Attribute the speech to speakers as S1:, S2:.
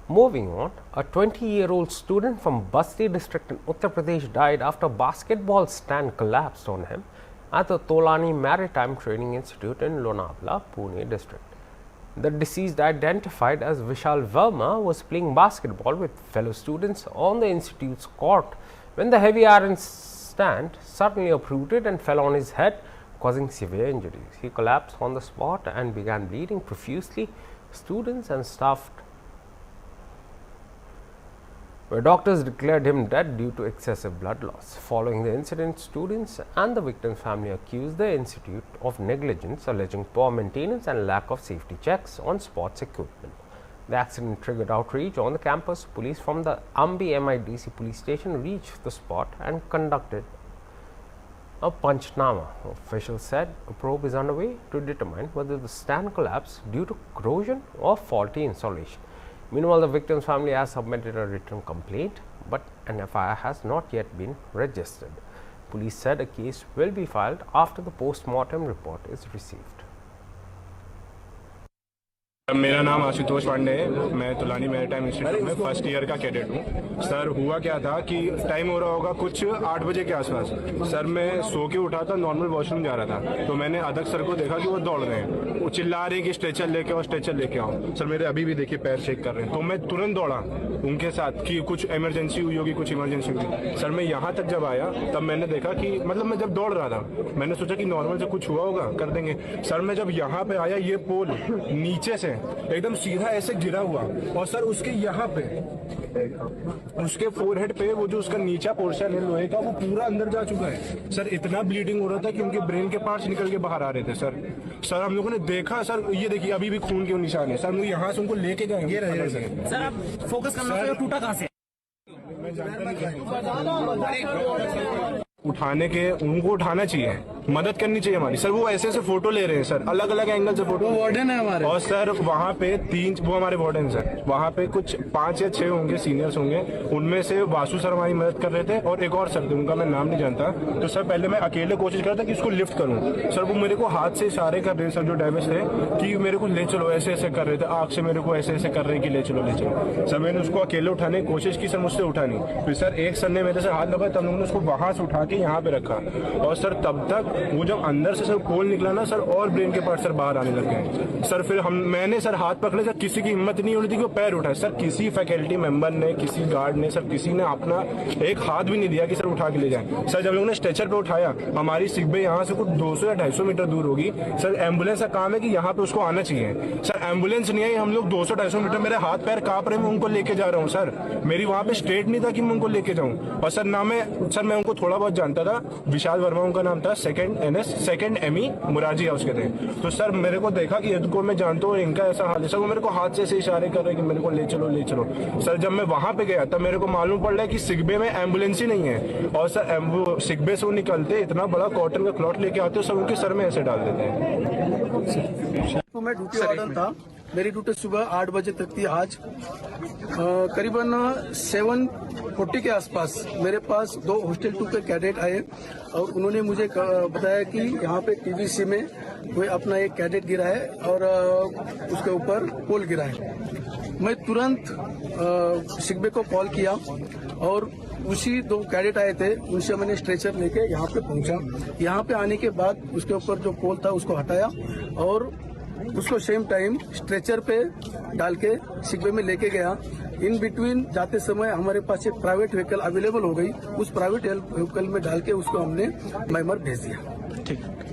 S1: Moving on, a 20-year-old student from Basti district in Uttar Pradesh died after a basketball stand collapsed on him at the Tolani Maritime Training Institute in Lonavala, Pune district. The deceased, identified as Vishal Verma, was playing basketball with fellow students on the institute's court when the heavy iron stand suddenly uprooted and fell on his head, causing severe injuries. He collapsed on the spot and began bleeding profusely. Students and staff where doctors declared him dead due to excessive blood loss. Following the incident, students and the victim's family accused the institute of negligence, alleging poor maintenance and lack of safety checks on sports equipment. The accident triggered outrage on the campus. Police from the Ambi MIDC police station reached the spot and conducted a Panchnama. Officials said a probe is underway to determine whether the stand collapsed due to corrosion or faulty installation. Meanwhile, the victim's family has submitted a written complaint, but an FIR has not yet been registered. Police said a case will be filed after the post-mortem report is received.
S2: मेरा नाम आशुतोष पांडे है। मैं Tulane maritime institute में first year का cadet हूँ। Sir हुआ क्या था कि टाइम हो रहा होगा कुछ 8 बजे के आसपास। सर मैं सो के उठा था, नॉर्मल वॉशरूम जा रहा था, तो मैंने अदक सर को देखा कि वो दौड़ रहे हैं, वो चिल्ला रहे हैं कि स्ट्रेचर लेके आओ, स्ट्रेचर लेके आओ। सर मेरे अभी भी देखिए पैर शेक कर रहे हैं, तो मैं तुरंत दौड़ा उनके साथ कि कुछ इमरजेंसी हुई होगी, कुछ इमरजेंसी हुई। सर मैं यहाँ तक जब आया तब मैंने देखा कि मतलब मैं जब दौड़ रहा था मैंने सोचा कि नॉर्मल से कुछ हुआ होगा, कर देंगे। सर मैं जब यहाँ पे आया, ये पोल नीचे से एकदम सीधा ऐसे गिरा हुआ, और सर उसके यहाँ पे उसके फोरहेड पे वो जो उसका नीचा पोर्शन है लोहे का, वो पूरा अंदर जा चुका है। सर इतना ब्लीडिंग हो रहा था कि उनके ब्रेन के पार्ट्स निकल के बाहर आ रहे थे। सर हम लोगों ने देखा, सर ये देखिए अभी भी खून के निशान है। सर हम लोग यहाँ से उनको लेके जाएंगे।
S3: सर आप फोकस करना चाहिए, टूटा कहाँ से?
S2: उठाने के उनको उठाना चाहिए, मदद करनी चाहिए हमारी। सर वो ऐसे फोटो ले रहे हैं, सर अलग अलग एंगल से फोटो।
S3: वार्डन है हमारे,
S2: और सर वहाँ पे वो हमारे वार्डन सर, वहाँ पे कुछ 5 या 6 होंगे सीनियर्स होंगे, उनमें से वासु सर हमारी मदद कर रहे थे और एक और सर थे, उनका मैं नाम नहीं जानता। तो सर पहले मैं अकेले कोशिश कर रहा था कि इसको लिफ्ट करूँ। सर वो मेरे को हाथ से इशारे कर रहे हैं, सर जो डैमेज थे कि मेरे को ले चलो, ऐसे ऐसे कर रहे थे, आग से मेरे को ऐसे ऐसे कर रहे हैं कि ले चलो ले चलो। सर मैंने उसको अकेले उठाने की कोशिश की, सर मुझसे उठा नहीं। फिर सर एक सर ने मेरे से हाथ लगाया, तब उन्होंने उसको वहां से उठा के यहाँ पे रखा, और सर तब तक वो जब अंदर से सर पोल निकला ना सर, और ब्रेन के पार्ट सर बाहर आने लग गए। सर फिर मैंने सर हाथ पकड़े, सर किसी की हिम्मत नहीं हो रही थी कि वो पैर उठाए। सर किसी फैकल्टी मेंबर ने, किसी गार्ड ने, सर किसी ने अपना एक हाथ भी नहीं दिया कि सर उठा के ले जाए। सर जब लोगों ने स्ट्रेचर पे उठाया, हमारी सिग्बे यहाँ से कुछ 200 या 250 मीटर दूर होगी। सर एम्बुलेंस का काम है कि यहाँ पे उसको आना चाहिए। सर एम्बुलेंस नहीं आई, हम लोग 200-250 मीटर, मेरे हाथ पैर कांप रहे, मैं उनको लेके जा रहा हूँ। सर मेरी वहाँ पे स्टेट नहीं था कि मैं उनको लेके जाऊँ। और सर मैं उनको थोड़ा बहुत जानता था, विशाल वर्मा उनका नाम था, सेकंड एमई मुरारजी हाउस के थे। तो सर मेरे को देखा कि इनको मैं जानता हूँ, इनका ऐसा हाल है। सर वो मेरे को हाथ से ऐसे इशारे कर रहे हैं कि मेरे को ले चलो ले चलो। सर जब मैं वहां पे गया तब मेरे को मालूम पड़ रहा है कि सिग्बे में एम्बुलेंस ही नहीं है, और सर सिग्बे से वो निकलते इतना बड़ा कॉटन का क्लॉथ लेके आते, सर उनके सर में ऐसे डाल देते हैं।
S4: तो मैं ड्यूटी वार्डन था, मेरी ड्यूटी सुबह 8 बजे तक थी। आज करीबन 7:40 के आसपास मेरे पास 2 हॉस्टल 2 के कैडेट आए, और उन्होंने मुझे बताया कि यहाँ पे टीवीसी में कोई अपना एक कैडेट गिरा है और उसके ऊपर पोल गिरा है। मैं तुरंत सिग्बे को कॉल किया, और उसी 2 कैडेट आए थे, उनसे मैंने स्ट्रेचर लेके यहाँ पे पहुंचा। यहाँ पे आने के बाद उसके ऊपर जो पोल था उसको हटाया, और उसको सेम टाइम स्ट्रेचर पे डाल के सिग्बे में लेके गया। इन बिटवीन जाते समय हमारे पास एक प्राइवेट व्हीकल अवेलेबल हो गई, उस प्राइवेट व्हीकल में डाल के उसको हमने मैमर भेज दिया। ठीक।